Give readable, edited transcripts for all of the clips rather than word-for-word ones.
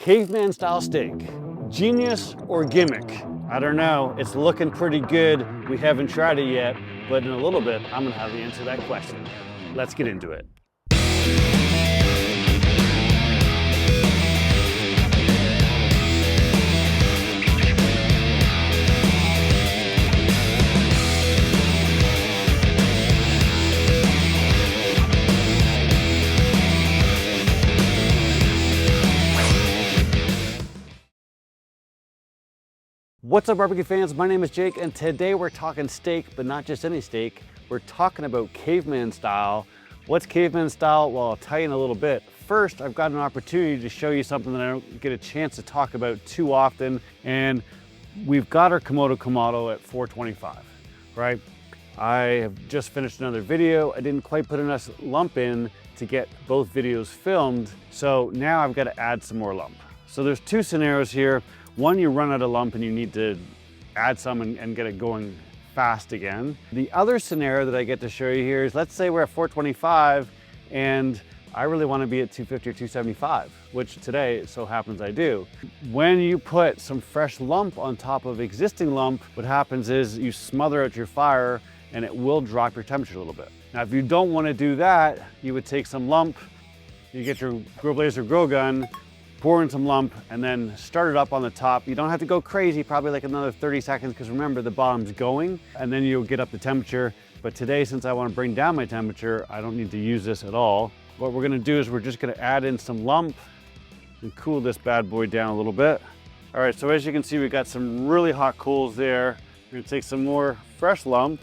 Caveman style steak, genius or gimmick? I don't know, it's looking pretty good. We haven't tried it yet, but in a little bit, I'm gonna have the answer to that question. Let's get into it. What's up, barbecue fans? My name is Jake, and today we're talking steak, but not just any steak. We're talking about caveman style. What's caveman style? Well, I'll tell you in a little bit. First, I've got an opportunity to show you something that I don't get a chance to talk about too often, and we've got our Kamado at 425, right? I have just finished another video. I didn't quite put enough lump in to get both videos filmed, so now I've got to add some more lump. So there's two scenarios here. One, you run out of lump and you need to add some and get it going fast again. The other scenario that I get to show you here is, let's say we're at 425 and I really want to be at 250 or 275, which today it so happens I do. When you put some fresh lump on top of existing lump, what happens is you smother out your fire and it will drop your temperature a little bit. Now, if you don't want to do that, you would take some lump, you get your grill blazer grill gun, pour in some lump, and then start it up on the top. You don't have to go crazy, probably like another 30 seconds, because remember, the bottom's going, and then you'll get up the temperature. But today, since I want to bring down my temperature, I don't need to use this at all. What we're gonna do is we're just gonna add in some lump and cool this bad boy down a little bit. All right, so as you can see, we've got some really hot coals there. We're gonna take some more fresh lump.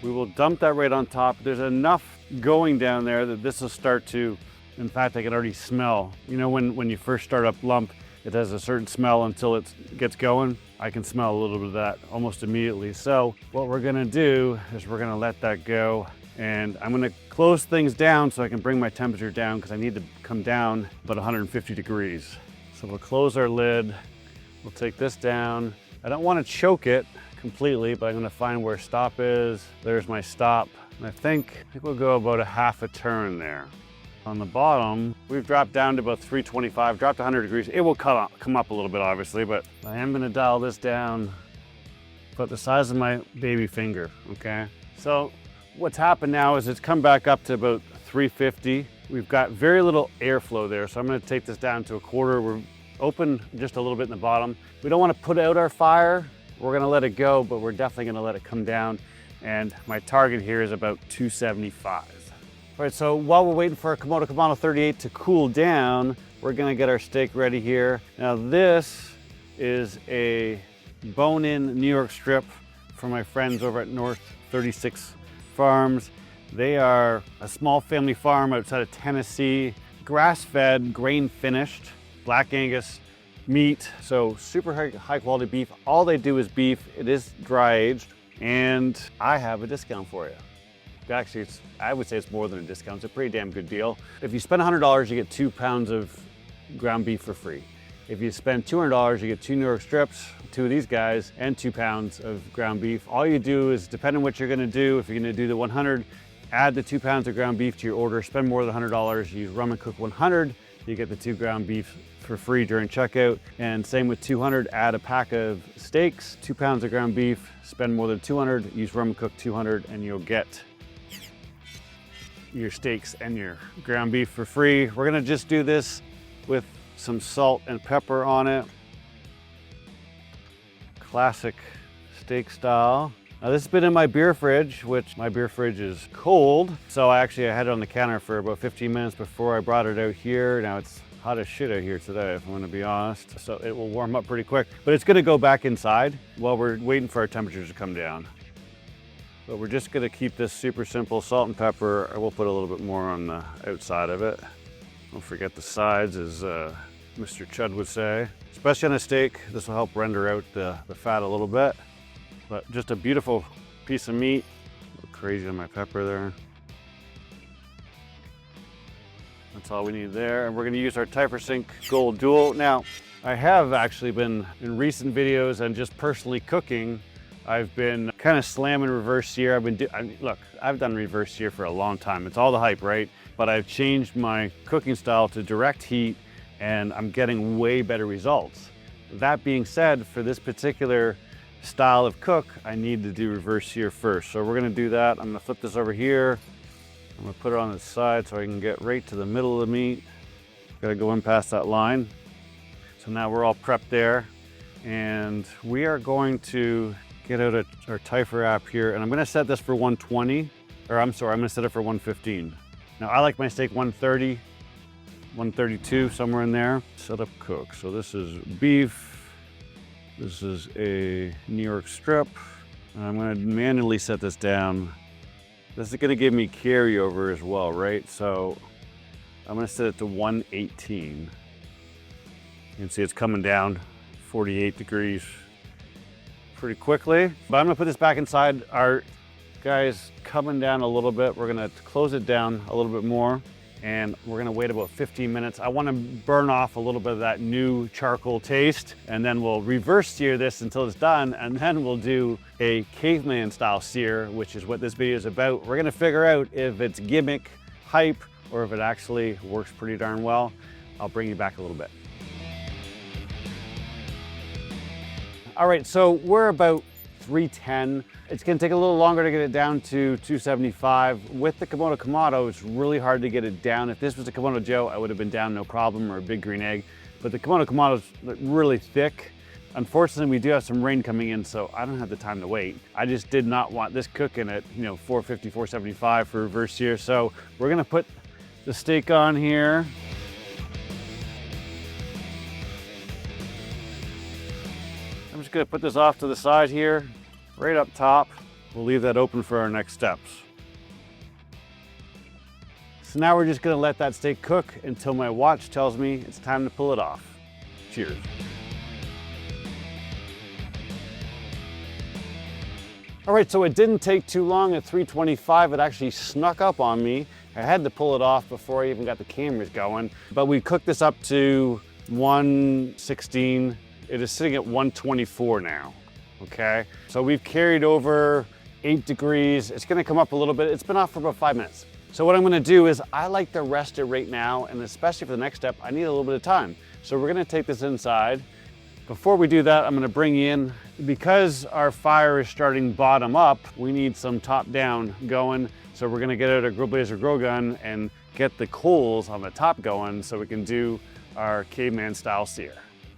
We will dump that right on top. There's enough going down there that this will start to, in fact, I can already smell. You know, when you first start up lump, it has a certain smell until it gets going. I can smell a little bit of that almost immediately. So what we're gonna do is we're gonna let that go, and I'm gonna close things down so I can bring my temperature down, because I need to come down about 150 degrees. So we'll close our lid. We'll take this down. I don't want to choke it completely, but I'm gonna find where stop is. There's my stop. And I think we'll go about a half a turn there. On the bottom, we've dropped down to about 325, dropped 100 degrees. It will come up a little bit, obviously, but I am gonna dial this down about the size of my baby finger, okay? So what's happened now is it's come back up to about 350. We've got very little airflow there, so I'm gonna take this down to a quarter. We're open just a little bit in the bottom. We don't wanna put out our fire. We're gonna let it go, but we're definitely gonna let it come down. And my target here is about 275. All right, so while we're waiting for our Kamado 38 to cool down, we're gonna get our steak ready here. Now this is a bone-in New York strip from my friends over at North 36 Farms. They are a small family farm outside of Tennessee, grass-fed, grain-finished, black Angus meat, so super high quality beef. All they do is beef. It is dry aged, and I have a discount for you. Actually, I would say it's more than a discount. It's a pretty damn good deal. If you spend $100, you get 2 pounds of ground beef for free. If you spend $200, you get 2 New York strips, 2 of these guys, and 2 pounds of ground beef. All you do is, depending on what you're gonna do, if you're gonna do the 100, add the 2 pounds of ground beef to your order, spend more than $100, use Rum and Cook 100, you get the 2 ground beef for free during checkout. And same with 200, add a pack of steaks, 2 pounds of ground beef, spend more than 200, use Rum and Cook 200, and you'll get your steaks and your ground beef for free. We're gonna just do this with some salt and pepper on it. Classic steak style. Now this has been in my beer fridge, which my beer fridge is cold. So I had it on the counter for about 15 minutes before I brought it out here. Now it's hot as shit out here today, if I'm gonna be honest. So it will warm up pretty quick, but it's gonna go back inside while we're waiting for our temperatures to come down. But we're just gonna keep this super simple, salt and pepper. I will put a little bit more on the outside of it. Don't forget the sides, as Mr. Chud would say. Especially on a steak, this will help render out the fat a little bit. But just a beautiful piece of meat. A little crazy on my pepper there. That's all we need there. And we're gonna use our TyperSync Gold Dual. Now, I have actually been, in recent videos and just personally cooking, I've been kind of slamming reverse sear. Look, I've done reverse sear for a long time. It's all the hype, right? but I've changed my cooking style to direct heat and I'm getting way better results. That being said, for this particular style of cook, I need to do reverse sear first. So we're gonna do that. I'm gonna flip this over here. I'm gonna put it on the side so I can get right to the middle of the meat. Gotta go in past that line. So now we're all prepped there. And we are going to get out our Typher app here, and I'm gonna set this for 120, or I'm sorry, I'm gonna set it for 115. Now I like my steak 130, 132, somewhere in there. Set up cook. So this is beef. This is a New York strip. And I'm gonna manually set this down. This is gonna give me carryover as well, right? So I'm gonna set it to 118. You can see it's coming down 48 degrees pretty quickly. But I'm gonna put this back inside. Our guy's coming down a little bit. We're gonna close it down a little bit more and we're gonna wait about 15 minutes. I wanna burn off a little bit of that new charcoal taste, and then we'll reverse sear this until it's done, and then we'll do a caveman style sear, which is what this video is about. We're gonna figure out if it's gimmick, hype, or if it actually works pretty darn well. I'll bring you back a little bit. All right, so we're about 310. It's gonna take a little longer to get it down to 275. With the Komodo Kamado, it's really hard to get it down. If this was a Komodo Joe, I would have been down no problem, or a big green egg. But the Komodo Kamado is really thick. Unfortunately, we do have some rain coming in, so I don't have the time to wait. I just did not want this cooking at 450, 475 for reverse sear. So we're gonna put the steak on here. I'm just gonna put this off to the side here, right up top. We'll leave that open for our next steps. So now we're just gonna let that steak cook until my watch tells me it's time to pull it off. Cheers. All right, so it didn't take too long at 325. It actually snuck up on me. I had to pull it off before I even got the cameras going. But we cooked this up to 116. It is sitting at 124 now, okay? So we've carried over 8 degrees. It's gonna come up a little bit. It's been off for about 5 minutes. So what I'm gonna do is I like to rest it right now, and especially for the next step, I need a little bit of time. So we're gonna take this inside. Before we do that, I'm gonna bring in, because our fire is starting bottom up, we need some top down going. So we're gonna get out a Grill Blazer grill gun and get the coals on the top going so we can do our caveman style sear.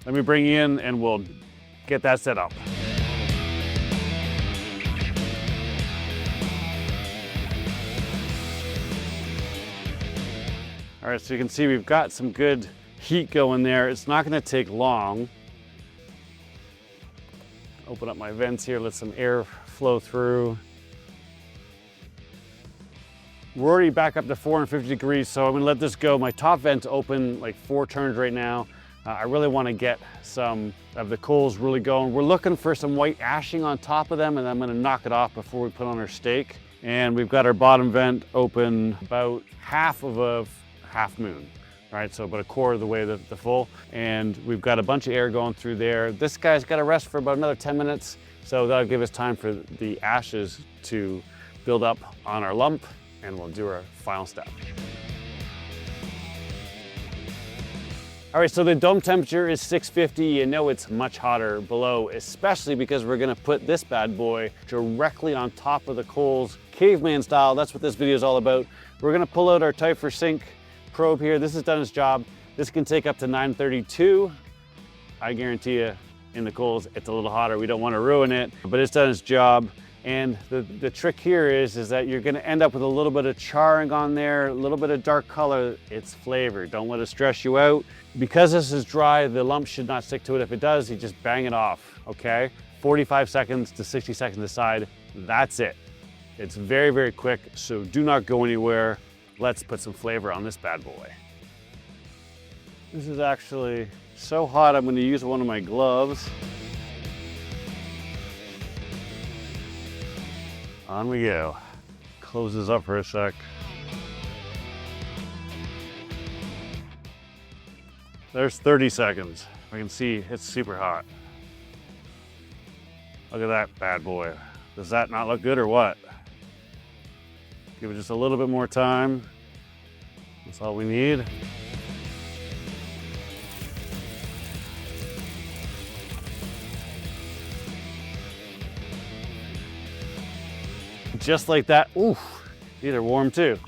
Let me bring you in and we'll get that set up. All right, so you can see we've got some good heat going there. It's not gonna take long. Open up my vents here, let some air flow through. We're already back up to 450 degrees, so I'm gonna let this go. My top vent's open like 4 turns right now. I really wanna get some of the coals really going. We're looking for some white ashing on top of them, and I'm gonna knock it off before we put on our steak. And we've got our bottom vent open about half of a half moon. Right, so about a quarter of the way the full. And we've got a bunch of air going through there. This guy's got to rest for about another 10 minutes. So that'll give us time for the ashes to build up on our lump, and we'll do our final step. All right, so the dome temperature is 650. You know it's much hotter below, especially because we're gonna put this bad boy directly on top of the coals, caveman style. That's what this video is all about. We're gonna pull out our Typher sink probe here. This has done its job. This can take up to 932. I guarantee you in the coals, it's a little hotter. We don't want to ruin it, but it's done its job. And the trick here is that you're gonna end up with a little bit of charring on there, a little bit of dark color. It's flavor. Don't let it stress you out. Because this is dry, the lump should not stick to it. If it does, you just bang it off, okay? 45 seconds to 60 seconds aside. That's it. It's very, very quick, so do not go anywhere. Let's put some flavor on this bad boy. This is actually so hot, I'm gonna use one of my gloves. On we go. Close this up for a sec. There's 30 seconds. I can see it's super hot. Look at that bad boy. Does that not look good or what? Give it just a little bit more time. That's all we need. Just like that. Ooh, these are warm too.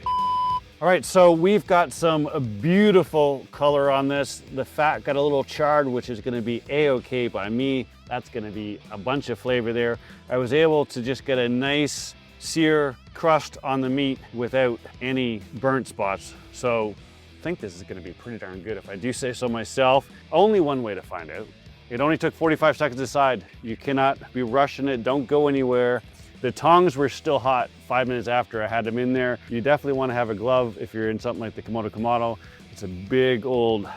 All right, so we've got some beautiful color on this. The fat got a little charred, which is gonna be A-okay by me. That's gonna be a bunch of flavor there. I was able to just get a nice sear crust on the meat without any burnt spots. So I think this is gonna be pretty darn good if I do say so myself. Only one way to find out. It only took 45 seconds to decide. You cannot be rushing it, don't go anywhere. The tongs were still hot 5 minutes after I had them in there. You definitely want to have a glove if you're in something like the Kamado. It's a big old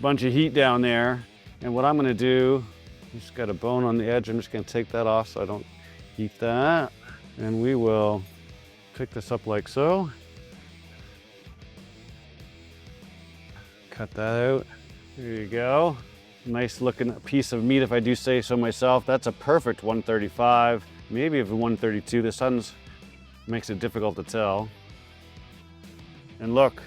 bunch of heat down there. And what I'm gonna do, just got a bone on the edge. I'm just gonna take that off so I don't heat that. And we will pick this up like so. Cut that out. There you go. Nice looking piece of meat if I do say so myself. That's a perfect 135. Maybe even 132. The sun's makes it difficult to tell. And look,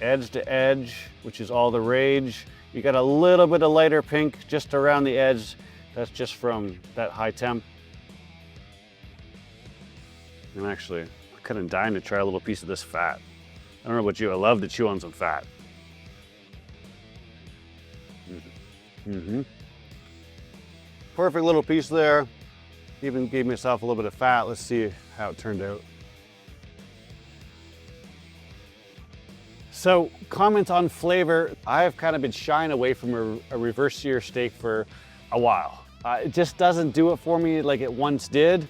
edge to edge, which is all the rage. You got a little bit of lighter pink just around the edge. That's just from that high temp. I'm actually kind of dying to try a little piece of this fat. I don't know about you, I love to chew on some fat. Perfect little piece there. Even gave myself a little bit of fat. Let's see how it turned out. So, comment on flavor. I've kind of been shying away from a reverse sear steak for a while. It just doesn't do it for me like it once did.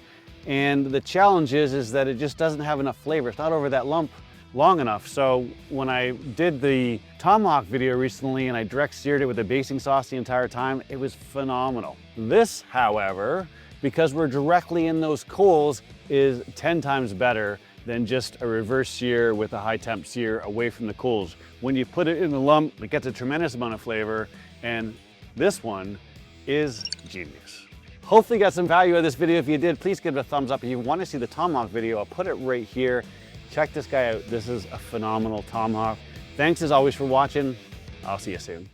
And the challenge is that it just doesn't have enough flavor. It's not over that lump long enough. So when I did the tomahawk video recently and I direct seared it with a basting sauce the entire time, it was phenomenal. This, however, because we're directly in those coals, is 10 times better than just a reverse sear with a high temp sear away from the coals. When you put it in the lump, it gets a tremendous amount of flavor, and this one is genius. Hopefully you got some value out of this video. If you did, please give it a thumbs up. If you want to see the tomahawk video, I'll put it right here. Check this guy out. This is a phenomenal tomahawk. Thanks as always for watching. I'll see you soon.